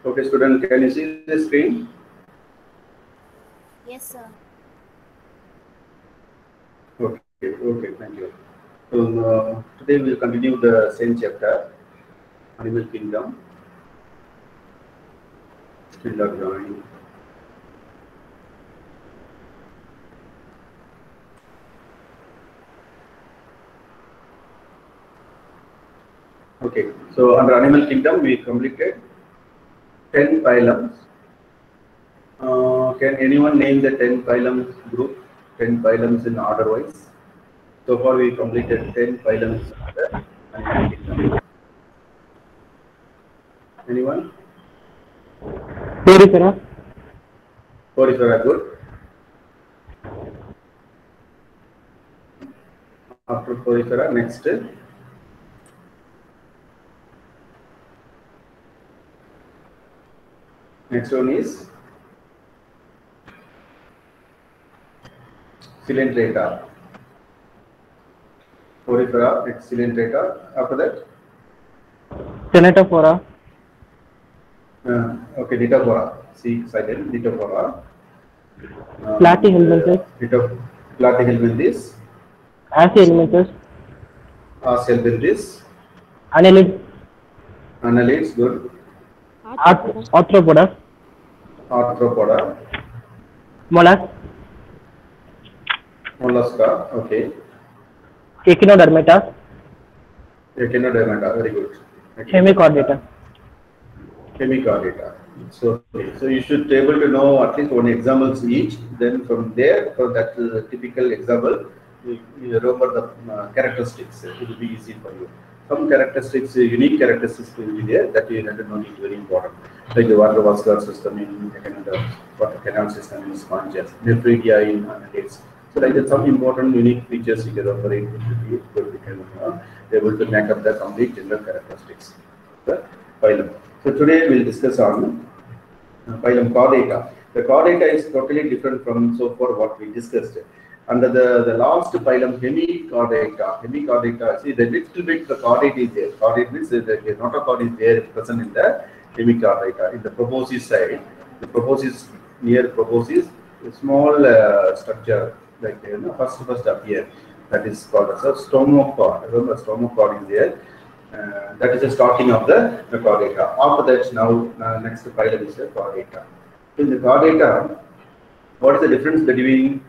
Okay, student, can you see the screen? Yes, sir. Okay, thank you. So today we'll continue the same chapter, Animal Kingdom. Still not joining. Okay, so under Animal Kingdom we completed 10 phylums. Can anyone name the 10 phylums group? 10 phylums in order wise. So far we completed 10 phylums under Animal Kingdom. Anyone? Porifera. Porifera, good. After Porifera, next. Next one is Coelenterata. Porifera, next Coelenterata. After that, Cenetophora. okay, Ditophora. See, silent, Ditophora. Platyhelminthes. Platyhelminthes. Acihelminthes. Acihelminthes. Annelids. Annelids, good. Arthropoda. Arthropoda. Mollusks. Mollusca, okay. Echinodermata. Echinodermata, very good. Hemichordata. Hemichordata. So you should be able to know at least one examples each. Then from there, for that typical example, you remember the characteristics. It will be easy for you. Some characteristics, unique characteristics will be there that you have to know. It very important. Like the water vascular system in Canada, water canal system in sponges, nephridia in annelids. So like that, some important unique features you can remember it will be good. You can able to make up the complete general characteristics. The phylum. So today we'll discuss on phylum Chordata. The Chordata is totally different from so far what we discussed. Under the last phylum Hemichordata, see the little bit the chordate is there. Chordate means the notochord is there present in the Hemichordata. In the proboscis side, the proboscis near proboscis, a small structure like first appear. That is called as a stomochord. Remember, stomochord is there. That is the starting of the chordata. After that, now next phylum is the chordata. In the chordata, what is the difference between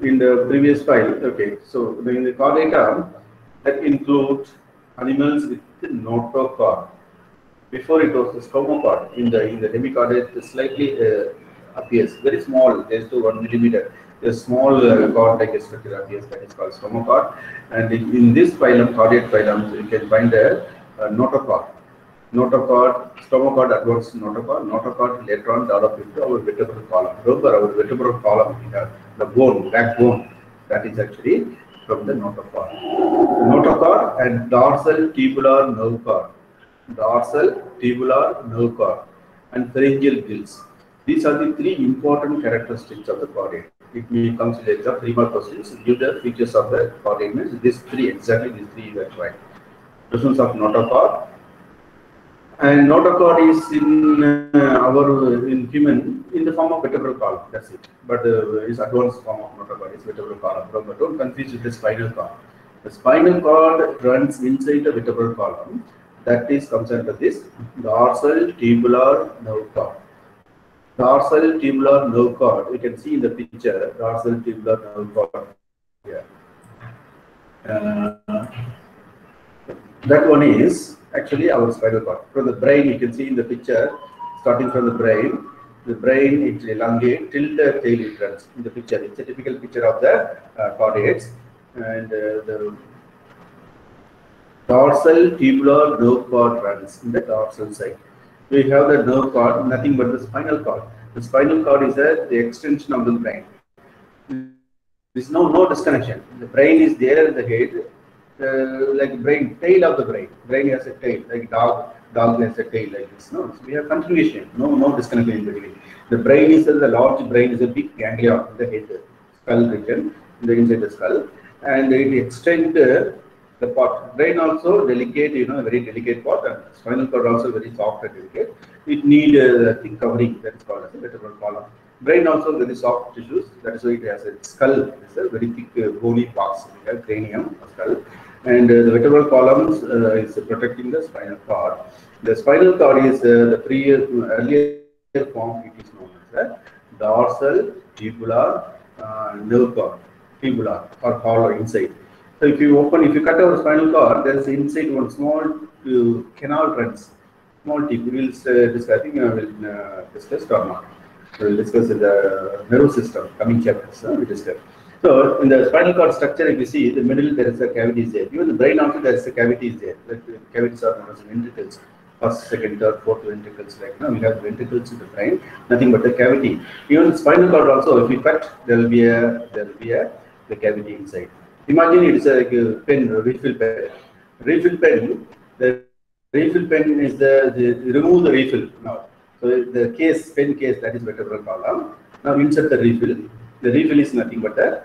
in the previous file? Okay, so in the chordata, that includes animals with the notochord. Before it was the stomochord. In the hemichordate, it slightly appears very small, just to 1 millimeter. A small cord-like structure appears, that is called stomochord. And in this phylum, chordate phylum, you can find a notochord. Notochord, stomochord advanced notochord later on developed into our vertebral column. Remember, our vertebral column, we have the bone, backbone, that is actually from the notochord. Notochord and dorsal tubular nerve cord. Dorsal tubular nerve cord and pharyngeal gills. These are the three important characteristics of the chordate. It may come to the exam 3 mark questions. Give the features of the chordate. Means these three you are right. Presence of notochord, and notochord is in human in the form of vertebral column. That's it. But is advanced form of notochord is vertebral column. But don't confuse with the spinal cord. The spinal cord runs inside the vertebral column. That is comes under this dorsal tubular nerve cord. Dorsal tubular nerve cord. You can see in the picture dorsal tubular nerve cord here. That one is actually our spinal cord. From the brain, you can see in the picture, starting from the brain it elongates till the tail it runs. In the picture, it's a typical picture of the chordates, and the dorsal tubular nerve cord runs in the dorsal side. We have the nerve cord, nothing but the spinal cord. The spinal cord is the extension of the brain. There is no disconnection. The brain is there in the head, like brain, tail of the brain. Brain has a tail, like dog has a tail like this. No, so we have continuation. No disconnection in between. The brain is the large brain is a big ganglia in the head, skull region, inside the skull, and it extends the part. Brain also delicate, very delicate part, and spinal cord also very soft and delicate. It need thick covering, that is called as a vertebral column. Brain also very soft tissues, that is why it has a skull. It is a very thick bony parts. We have cranium, skull, and the vertebral columns is protecting the spinal cord. The spinal cord is the earlier form. It is known as the dorsal tubular nerve cord, tubular or hollow inside. So if you cut our spinal cord, there is inside one small canal runs, small tube. We will discuss. I think we will discuss or not. We will discuss in the nervous system coming chapters. We discuss. So in the spinal cord structure, if you see the middle, there is a cavity is there. Even the brain also there is a cavity is there. The cavities are known as ventricles. First, second, third, fourth ventricles. Like now we have ventricles in the brain, nothing but the cavity. Even the spinal cord also, if you cut, there will be the cavity inside. Imagine it is like a pen, refill pen. Refill pen. The refill pen is remove the refill now. So the pen case, that is vertebral column. Now insert the refill. The refill is nothing but the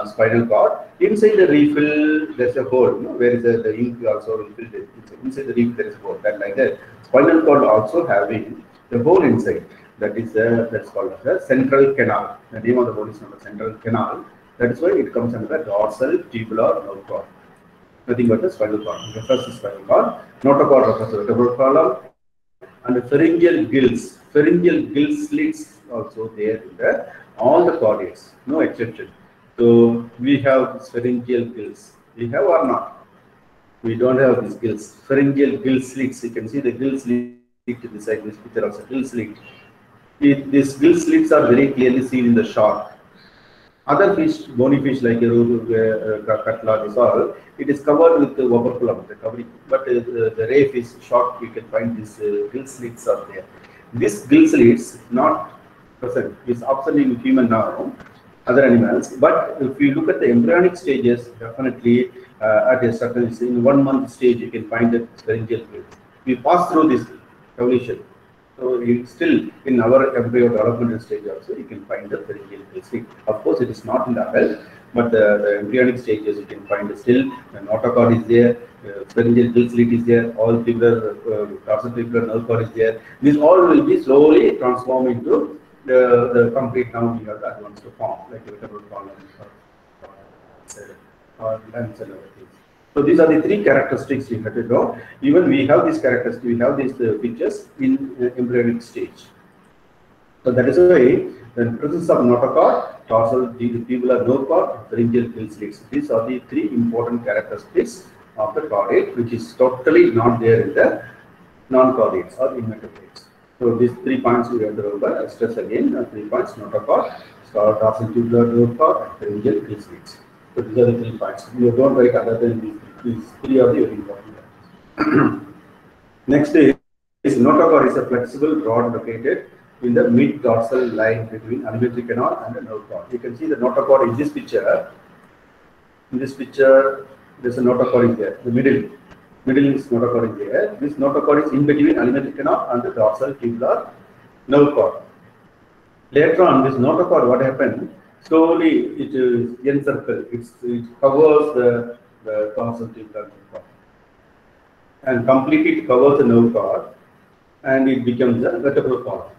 spinal cord. Inside the refill, there's a hole. Where is the ink also refilled? Inside the refill, there is a hole. That like that. Spinal cord also having the hole inside. That's called the central canal. The name of the hole is known as central canal. That is why it comes under the dorsal tubular nerve cord. Nothing but the spinal cord. It refers to spinal cord. Notochord refers to vertebral column. And the pharyngeal gills. Pharyngeal gill slits also there in all the chordates. No exception. So we have pharyngeal gills. We have or not? We don't have these gills. Pharyngeal gill slits. You can see the gill slit beside this picture also. Gill slit. These gill slits are very clearly seen in the shark. Other fish, bony fish like cutla, this all, it is covered with the operculum, the covering. But the ray fish, shark, you can find these gill slits are there. This gill slits not present. It's absent in human now, other animals. But if you look at the embryonic stages, definitely at a certain, in 1 month stage, you can find the pharyngeal gill. We pass through this evolution. So still in our embryo developmental stage also, you can find the pharyngeal gill slit. Of course, it is not in the adult, but the embryonic stages you can find still. The notochord is there, pharyngeal gill slit is there, all tubular, dorsal tubular nerve cord is there. These all will be slowly transformed into the complete. Now we have the advanced form like the vertebral column or lens and other things. So these are the three characteristics you have to know. Even we have these characteristics, we have these features in embryonic stage. So that is why the presence of notochord, dorsal tubular nerve cord, pharyngeal gill slits. These are the three important characteristics of the chordate, which is totally not there in the non-chordates or invertebrates. So these 3 points we have to remember. I stress again 3 points: notochord, dorsal tubular nerve cord, and pharyngeal gill slits. So these are the 3 points. You don't write other than these 3 are the very important. Next is notochord is a flexible rod located in the mid dorsal line between alimentary canal and the nerve cord. You can see the notochord in this picture. In this picture, there's a notochord is there. The middle is notochord is there. This notochord is in between alimentary canal and the dorsal tubular nerve cord. Later on, this notochord, what happened? Slowly it is encircled. It covers the dorsal tubular nerve cord, and completely it covers the nerve cord, and it becomes a vertebral column.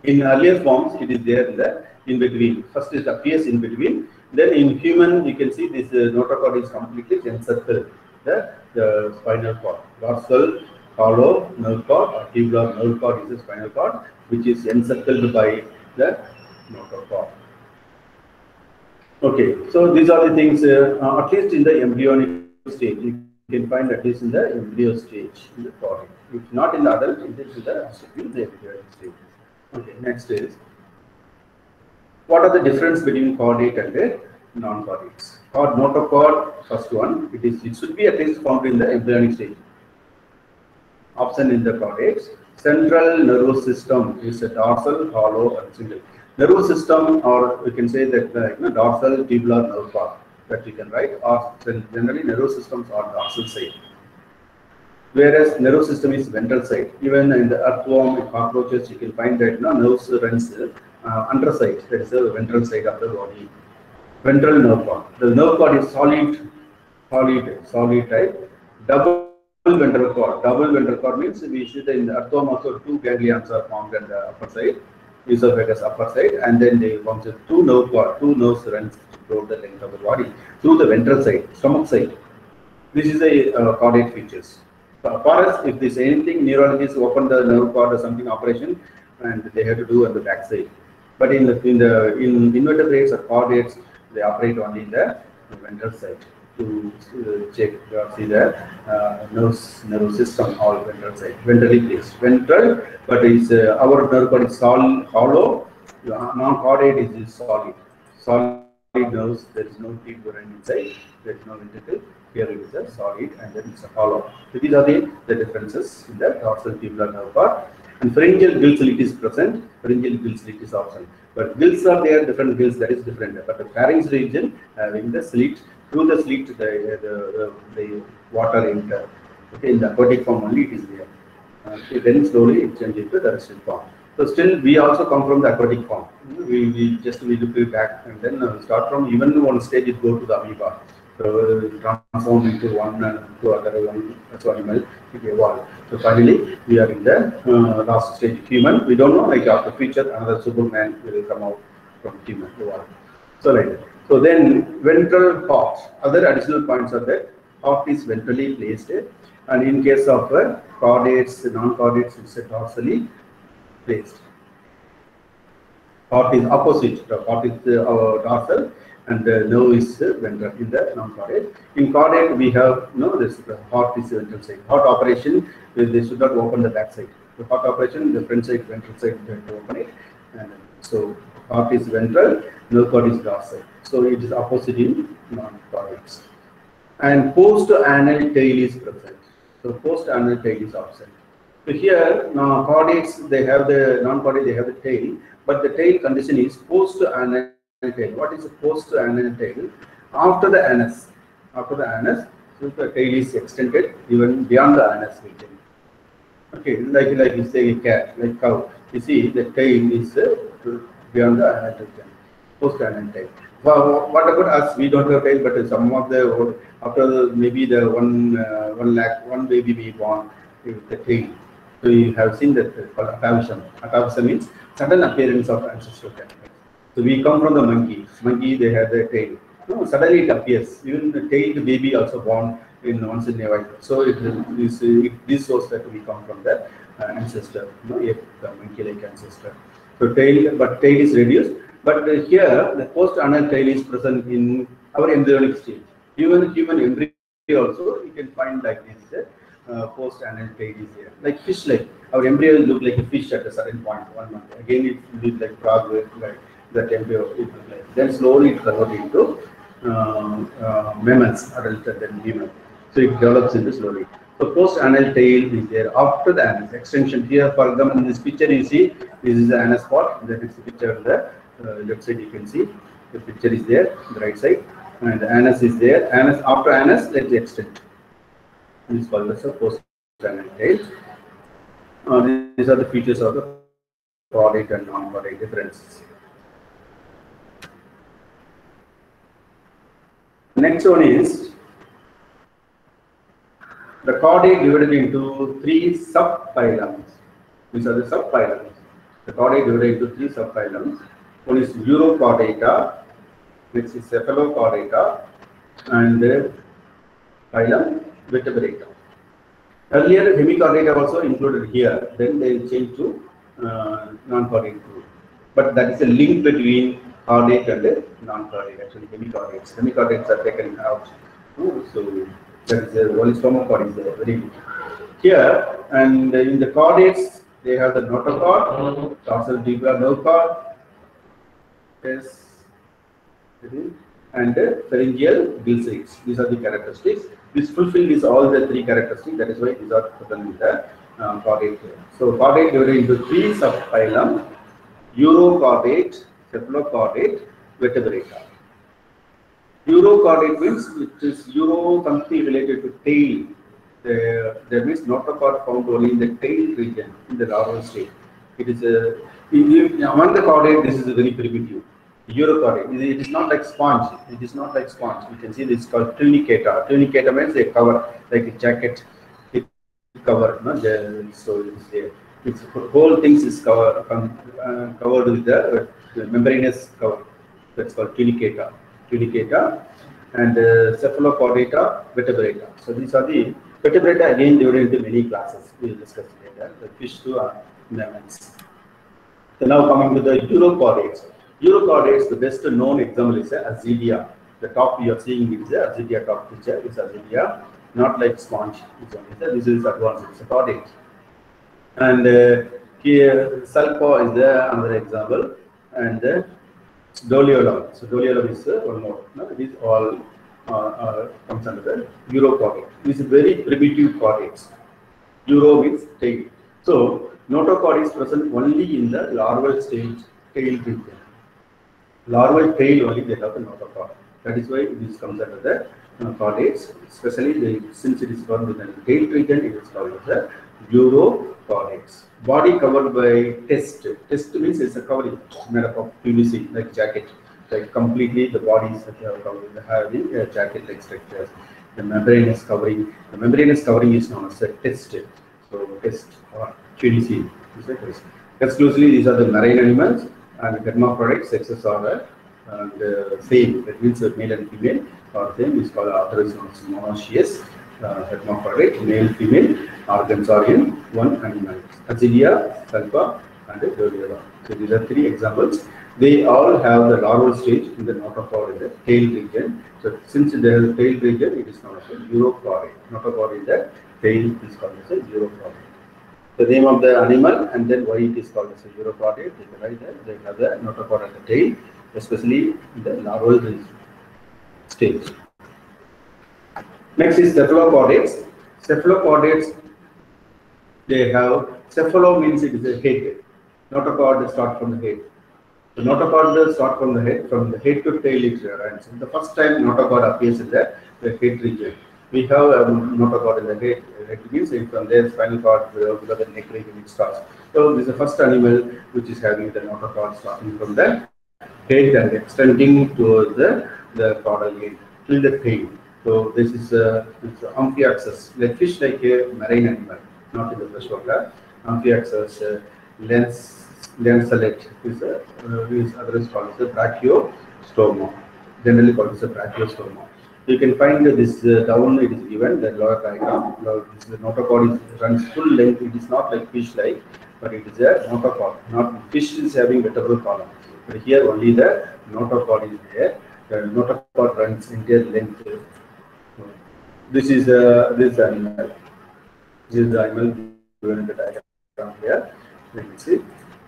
In earlier forms, it is there in between. First it appears in between. Then in human, you can see this notochord is completely encircled the spinal cord. Dorsal hollow nerve cord or tubular nerve cord is the spinal cord, which is encircled by the notochord. Okay, so these are the things, at least in the embryonic stage. You can find at least in the embryo stage in the chordate. If not in the adult, it is in the embryonic stage. Okay, next is, what are the difference between chordate and the non-chordates? Or notochord, first one, it should be at least found in the embryonic stage. Option in the chordates. Central nervous system is a dorsal, hollow, and single. Nervous system, or we can say that dorsal tubular nerve cord, that we can write, or generally nervous systems are dorsal side, whereas nervous system is ventral side. Even in the earthworm and cockroaches, you can find that nerves runs underside, that is the ventral side of the body. Ventral nerve cord. The nerve cord is solid solid type. Double ventral cord. Double ventral cord means we see that in the earthworm also two ganglions are formed on the upper side, esophagus upper side, and then they form two nerve cord, two nerves runs throughout the length of the body through the ventral side, stomach side. This is a caudate features. For us, if there's anything, neurologists open the nerve cord or something operation, and they have to do on the back side. But in invertebrates or chordates, they operate only in the ventral side to check see the nerve system all ventral side, ventrally placed. Ventral, but is our nerve cord is hollow. Non-chordate is solid. Solid nerves. There is no deep vein inside. There is no ventricle. Here it is a solid and then it's a hollow. So these are the differences in the dorsal tubular nerve cord. And pharyngeal gill slit is present. Pharyngeal gill slit is absent. But gills are there, different gills, that is different. But the pharynx region having the slit, through the slit the water enter. Okay, in the aquatic form only it is there. Then slowly it changes to the terrestrial form. So still we also come from the aquatic form. We look back and then start from even one stage it go to the amoeba. So transform into one to other one animal, it evolve. So finally we are in the last stage human. We don't know, like after future another Superman will come out from human evolve. So like that. So then ventral heart. Other additional points are that heart is ventrally placed, and in case of chordates, non-chordates, it's dorsally placed. Heart is opposite. The heart is dorsal, and the nerve is ventral in the non-chordate. In chordate, we have this. The heart is ventral side. Heart operation, they should not open the back side. The heart operation, the front side, ventral side, they have to open it. And so heart is ventral, nerve cord is dorsal. So it is opposite in non-chordates. And post-anal tail is present. So post-anal tail is absent. So here, chordates, they have the non-chordate, they have the tail, but the tail condition is post-anal tail. What is a post-anal tail? After the anus. After the anus, so the tail is extended even beyond the anus region. Okay, like you say a cat, like cow. You see the tail is beyond the anal region. Post-anal tail. Well, what about us? We don't have tail, but some of the after maybe the one baby we born with the tail. So you have seen that called atavism. Atavism means sudden appearance of ancestral tail. So we come from the monkey. Monkey, they have the tail. No, suddenly it appears. Even the tailed baby also born in once in a while. So this shows that we come from the ancestor, the monkey-like ancestor. So tail, but tail is reduced. But here, the post-anal tail is present in our embryonic stage. Even human embryo also, you can find like this. Post-anal tail is here. Like fish-like. Our embryo look like a fish at a certain point, 1 month. Again, it looks like frog, like that embryo. It looks like. Then slowly it converts into mammals, adult and then human. So it develops into slowly. So post-anal tail is there after the anus extension. Here, for example, in this picture you see, this is the anus part. That is the picture on the left side. You can see the picture is there, the right side, and the anus is there. Anus after anus, let's extend. This is called as a post-anal tail. These are the features of the chordate and non-chordate differences. Next one is the chordate divided into 3 subphylums. These are the subphylums. The chordate divided into 3 subphylums. One is Urochordata, next is Cephalochordata, and phylum Vertebrata. Earlier, Hemichordata also included here. Then they changed to non-chordate group. But that is a link between chordate and non-chordate. Actually, hemichordates. Hemichordates are taken out. So that is the only stomach cord is there. Very good. Here and in the chordates, they have the notochord, dorsal tubular nerve cord, yes, and pharyngeal gill slits. These are the characteristics. This fulfills all the 3 characteristics. That is why these are present with the chordate. So chordate divided into 3 subphylum: Urochordate, Cephalochordate, Vertebrata. Urochordate means it is Uro something related to tail. There means notochord found only in the tail region in the larval state. It is among the chordate. This is very primitive. Eurochordate. It is not like sponge. It is not like sponge. You can see this is called tunicata. Tunicata means they cover like a jacket. It cover. No, so it's there. Its whole things is covered with the membranous cover. That's called tunicata. Tunicata and cephalochordata, vertebrata. So these are the vertebrata again divided into many classes. We will discuss later. The fish to mammals. So now coming to the Eurochordates. Eurochordates, the best known example is Azidia. The top you are seeing is the Azidia top picture is Azidia, not like sponge. This is advanced, it's a chordate. And here Salpa is the another example, and Doliolum. So Doliolum is one more. No? It is all comes under the Eurochordate. This is very primitive chordates. Euro means tail. So notochord is present only in the larval stage tail region. Larval tail only they have the notochord. That is why this comes under the chordates. Especially since it is found in the tail region, it is called as the Eurochordates. Body covered by test. Test means it's a covering made up of PVC like jacket. Like completely the body is covered. Having a jacket like structures. The membranous covering. The membranous covering is known as a test. So test or QDC is a test. Exclusively, these are the marine animals and hermaphrodite sexes are same. That means male and female are same. Is called otherwise known as monoecious hermaphrodite. Male, female organs are in one animal. Azidia, Salpa, and Doliolum. So these are three examples. They all have the larval stage in the notochord in the tail region. So since there is a tail region, it is known as a Eurochordate. Notochord is the tail is called as a Eurochordate. The name of the animal and then why it is called as a Eurochordate. Right there, they have the notochord at the tail, especially in the larval stage. Next is cephalochordates. Cephalochordates, they have cephalo means it is a head. Notochord start from the head. The notochord start from the head to tail it runs. The first time notochord appears in the head region. We have a notochord in the head. It means from there spinal cord below the neck region it starts. So this is the first animal which is having the notochord starting from the head and extending towards the caudal end till the tail. So this is amphioxus, like fish like a marine animal, not in the freshwater. Amphioxus, lancelet is otherwise called as a brachiostoma. Generally called as a brachiostoma. You can find this down. It is given the lower diagram. The notochord runs full length. It is not like fish like, but it is a notochord. Not fish is having vertebral column, but here only the notochord is there. The notochord runs entire length. This is this animal. This is the animal given in the diagram here. You can see,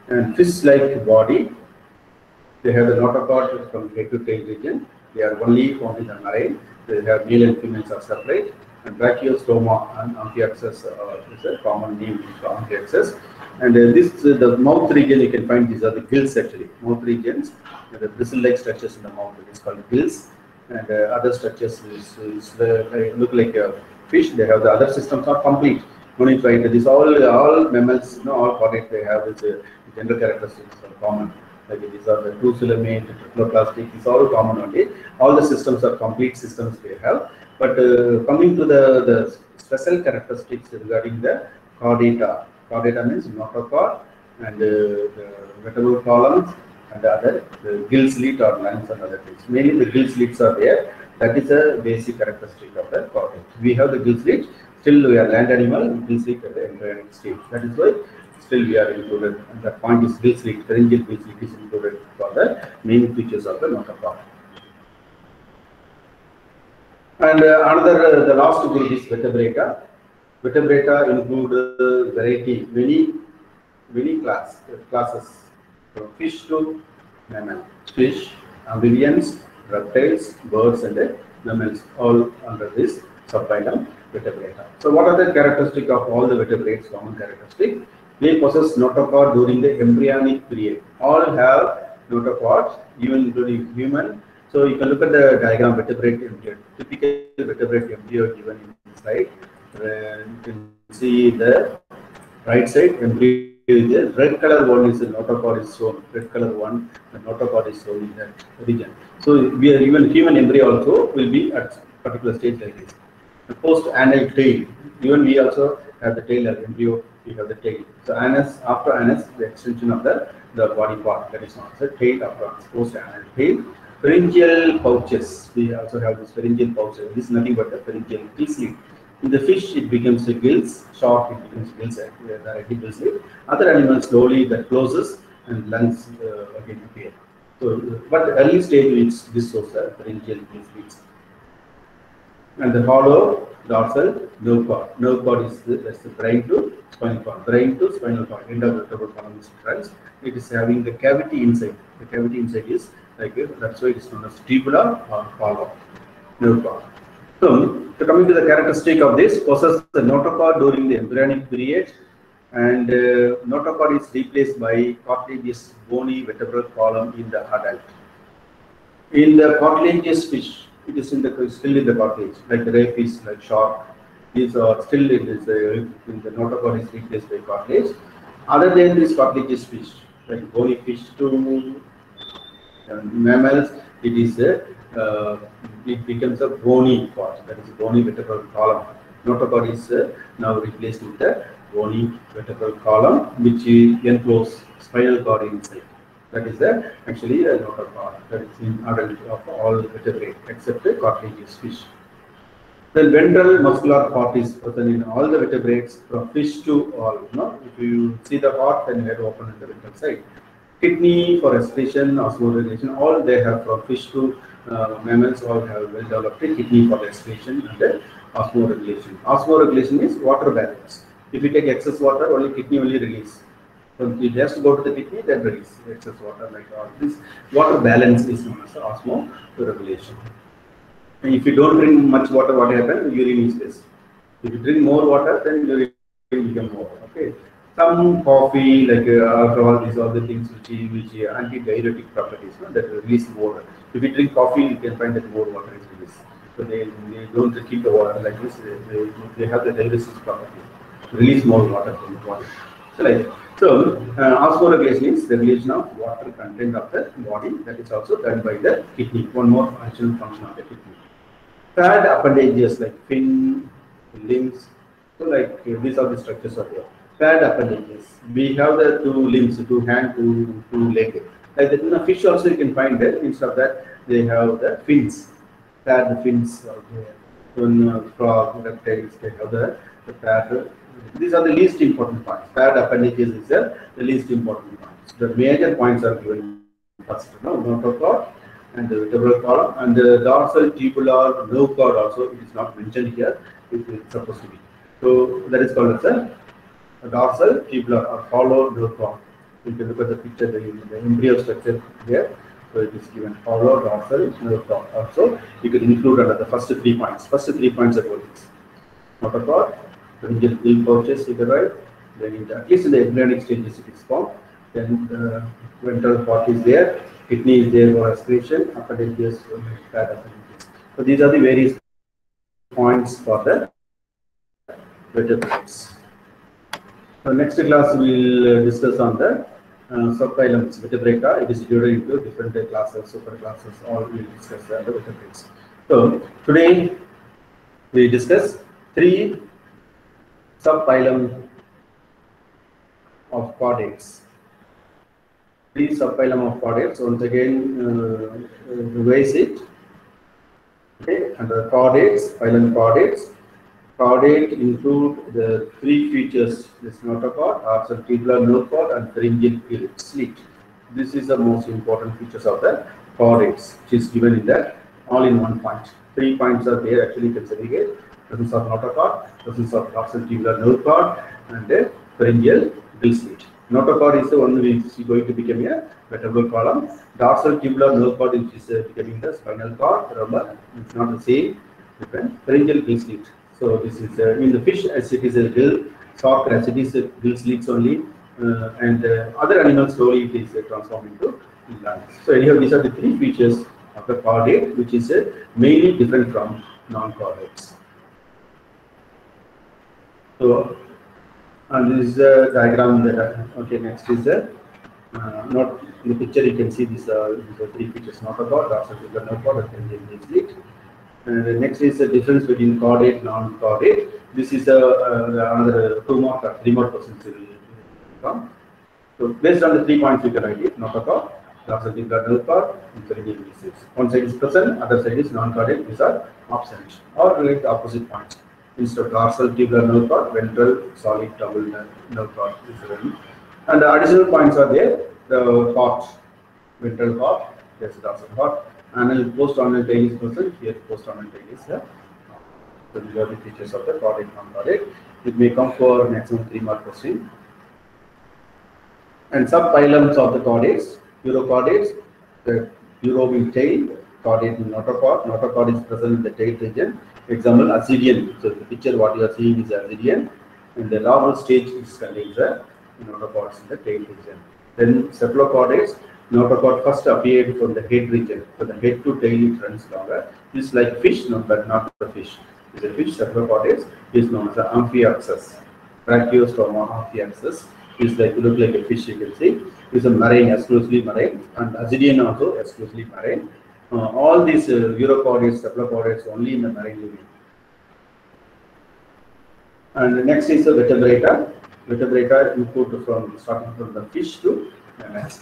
and fish-like body. They have the notochord from head to tail region. They are only found in the marine. They have male and females are separate. And brachiostoma and amphioxus is a common name for amphioxus. And the mouth region you can find these are the gills actually. Mouth regions, the bristle-like structures in the mouth. It is called gills. And other structures look like a fish. They have the other systems are complete. No need to write. These all mammals, all chordates they have this general characteristics are common. Like these are the two coelomates, triploplastic. These are all common only. All the systems are complete systems they have. But coming to the special characteristics regarding the chordata. Chordata means notochord and the vertebral columns and the other gill slit or lines and other things. Mainly the gill slits are there. That is a basic characteristic of the chordate. We have the gill slit. Still we are land animal. Gill slit at the embryonic stage. That is why still we are included. And that point is gill slit. Pharyngeal gill slit is included for the main features of the notochord. And the last group is vertebrata. Vertebrata include variety, many classes, from fish to mammal, fish, amphibians, reptiles, birds, and mammals, all under this subphylum vertebrata. So, what are the characteristics of all the vertebrates? Common characteristic: they possess notochord during the embryonic period. All have notochords, even including human. So you can look at the diagram vertebrate embryo. Typical vertebrate embryo given in the slide. You can see the right side embryo the red color one is the notochord is shown. Red color one, the notochord is shown in that region. So we are even human embryo also will be at particular stage like this. The post-anal tail. Even we also have the tail as embryo. We have the tail. So anus after anus, the extension of the body part that is known as the tail after post-anal tail. Pharyngeal pouches. We also have this pharyngeal pouch. This is nothing but a pharyngeal gill. In the fish, it becomes a gills. Shark, it becomes gills. Directly gills. Other animals slowly that closes and lungs again appear. So, but the early stage is this was the pharyngeal gills. And the hollow dorsal nerve cord. Nerve cord is that's the brain to spinal cord. Brain to spinal cord. End of the vertebral column is runs. It is having the cavity inside. The cavity inside is like that's why it is known as tubular or hollow nerve cord. So coming to the characteristic of this, possesses the notochord during the embryonic period, and notochord is replaced by cartilaginous bony vertebral column in the adult. In the cartilaginous fish, it is still in the cartilage, like the ray fish, like shark. These are still in the notochord is replaced by cartilage. Other than this cartilaginous fish, like bony fish to mammals, it becomes a bony part. That is bony vertebral column. Notochord is now replaced with the bony vertebral column, which encloses spinal cord inside. That is actually a notochord. That is in adult of all vertebrates except the cartilaginous fish. The ventral muscular part is present in all the vertebrates from fish to all. No? If you see the heart, then head open on the ventral side. Kidney for respiration, osmoregulation, all they have from fish to mammals, all have well developed kidney for respiration and osmoregulation. Osmoregulation is water balance. If you take excess water, only kidney only release. So it has to go to the kidney, then release excess water. Like all this, water balance is known as osmoregulation. And if you don't drink much water, what happens? Urine is less. If you drink more water, then urine become more. Okay. Some coffee, like alcohol, these are the things which anti-diuretic properties, no? That release more. If you drink coffee, you can find that more water is released. So they don't keep the water like this. They have the diuresis property, release more water from the body. So osmoregulation is regulation of water content of the body. That is also done by the kidney. One more functional function of the kidney. Third appendages like fin, limbs. So these are the structures of here. Paired appendages. We have the two limbs, two hand, two leg. Like that in a fish also you can find that. Instead of that, they have the fins. Paired fins are there. In frog, reptiles, they have the paired. These are the least important points. Paired appendages is the least important points. The major points are given first. Notochord and the vertebral column and the dorsal tubular nerve cord also. It is not mentioned here. It is supposed to be. So that is called as a dorsal tubular or hollow nerve cord. You can look at the picture, the embryo structure here. So it is given hollow dorsal nerve cord. Also, you can include under the first 3 points. First 3 points are this. Notochord, pharyngeal gill pouches, you can write. Then at least in the embryonic stages it is formed. Then the ventral part is there. Kidney is there for respiration. Appendages, paired appendages. So these are the various points for the vertebrates. So next class we will discuss on the subphylum vertebrata. It is divided into different classes, super classes. All we will discuss the vertebrates. So today we discuss 3 subphylum of chordates. 3 subphylum of chordates. Once again, revise it. Okay, under chordates, phylum chordates. Chordate include the 3 features: this notochord, dorsal tubular nerve cord, and pharyngeal gill slit. This is the most important features of the chordates, which is given in that all in one point. 3 points are there. Actually, you can segregate: presence of notochord, presence of dorsal tubular nerve cord, and the pharyngeal gill slit. Notochord is the one which is going to become a vertebral column. Dorsal tubular nerve cord is becoming the spinal cord. Remember, it's not the same. Different. Pharyngeal gill slit. So this is in the fish as it is a gill, shark as it is a gill slits only, and other animals slowly it is transformed into lungs. So anyhow, these are the 3 features of the chordate, which is mainly different from non-chordates. So And this is the diagram that okay. Next is the not in the picture. You can see these are three features: not a chord, also no chord, and split. And the next is the difference between chordate, non-chordate. This is another 2 mark or 3 mark questions will come. So based on the 3 points, you can write it: not a chord, dorsal null chord, inferior disease. One side is present, other side is non-chordate. These are absent or like the opposite points. Instead of dorsal tubular nerve cord, ventral solid double nerve cord is ready. And the additional points are there. The heart, ventral heart, yes, dorsal heart. And post-anal tail is present. Here, post-anal tail is there. So these are the features of the chordate, non-chordate. It may come for maximum 3 mark question. And subphylums of the chordates, urochordates, the urobil tail, chordate in notochord. Notochord is present in the tail region. Example, ascidian. So the picture what you are seeing is ascidian, and the larval stage is contains the notochords in the tail region. Then cephalochordates, notochord first appeared from the head region. So the head to tail it runs longer. This is like fish, no, but not a fish. It's a fish. Cephalochordates is known as the Amphioxus. Brachiostoma amphioxus is like look like a fish. You can see is a marine, exclusively marine, and ascidian also exclusively marine. All these urochordates, cephalochordates only in the marine living. And the next is the vertebrata. Vertebrata include from starting from the fish to mammals.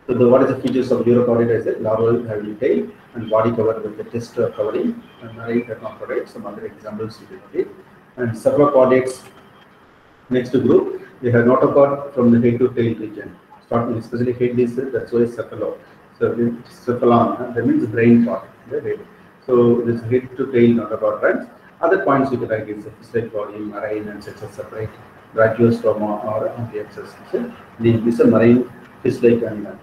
So what is the features of urochordate? I said larval having tail and body covered with the test covering, and marine hermaphrodites. Some other examples you can take. And cephalochordates. Next group, they have notochord from the head to tail region. Starting especially head is that's why cephalo. So cephalon, that means brain part. So this head to tail notochord runs. Other points you can write is fish-like body, marine, and sexes separate. Brachiostoma or amphioxus. This is a marine fish-like animal.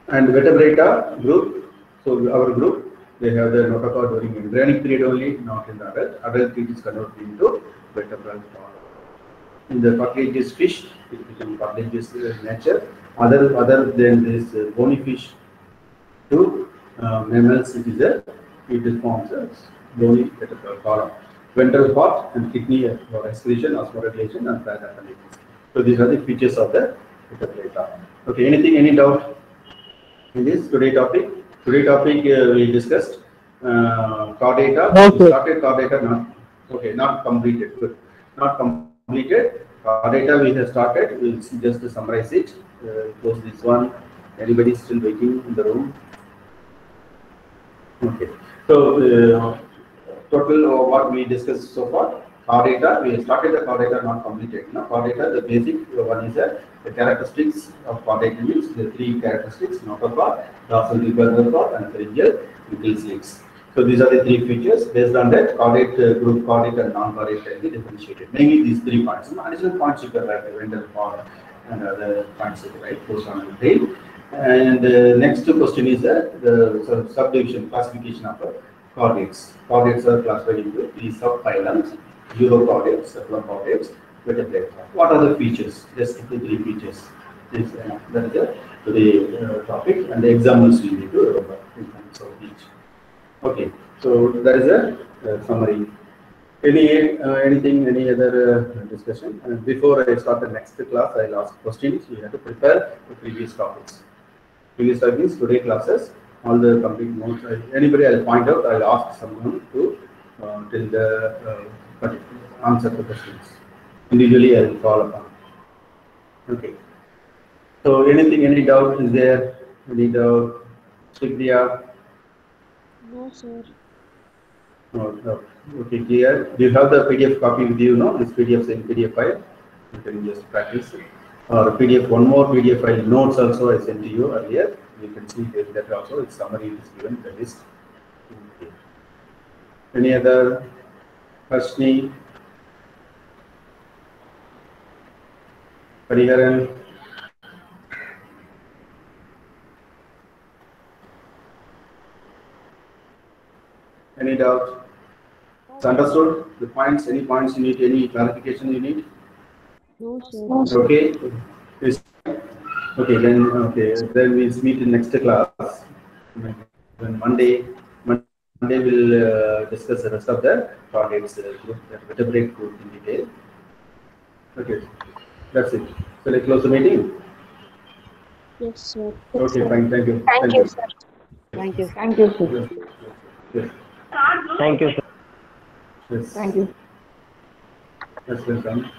And vertebrata group. So our group, they have the notochord during embryonic period only, not in the adult. Adult it is converted into vertebral column. In the cartilaginous fish, it becomes cartilaginous nature. Other than this bony fish, to mammals, it forms a bony vertebral column. Ventral part and kidney for excretion, osmoregulation, and fat appendix. So these are the features of the vertebrata. Okay, any doubt in this today topic? Today topic we discussed chordata. Okay. We started chordata, not completed. Good. Not completed. Chordata we have started. We'll just to summarize it. Close this one. Anybody still waiting in the room? Okay. So total what we discussed so far. Chordata, we have started the chordata, not completed. Now, chordata, the basic one is the characteristics of chordata means the 3 characteristics: notochord, dorsal tubular chord, and pharyngeal nucleus. So these are the 3 features. Based on that, chordate group, chordate and non-chordate can be differentiated. Mainly these 3 points. Some additional points you can write, the ventral chord and other points you can write, post-anal tail. And next question is the subdivision, classification of chordates. Chordates are classified into 3 subphylums: urochordates, cephalochordates, vertebrata. What are the features? Just 3 features. That is the topic, and the examples we need to remember in terms of each. Okay, so that is a summary. Any other discussion? And before I start the next class, I'll ask questions. You have to prepare the previous topics. Previous topics, today classes, all the complete notes. Anybody I'll point out, I'll ask someone to till the answer the questions. Individually, I'll call upon. Okay. So any doubt is there? Any doubt? Shikriya? No, sir. No. Okay, clear. Do you have the PDF copy with you? No, this PDF in PDF file. You can just practice it. Or PDF, one more PDF file notes also I sent to you earlier. You can see that also. Its summary is given the list. Okay. Any other? Harshni? Hariharan? Any doubt? It's understood the points. Any points you need? Any clarification you need? No, sir. Okay. Okay. Then we'll meet in next class. When Monday Monday we'll discuss the rest of the chordates group, the vertebrate group in detail. Okay, that's it. So let's close the meeting. Yes, sir. Okay, fine. Thank you. Thank you, sir. Thank you. Thank you, sir. Yes. Yes. Thank you, sir. Yes. Thank you. Yes. Welcome.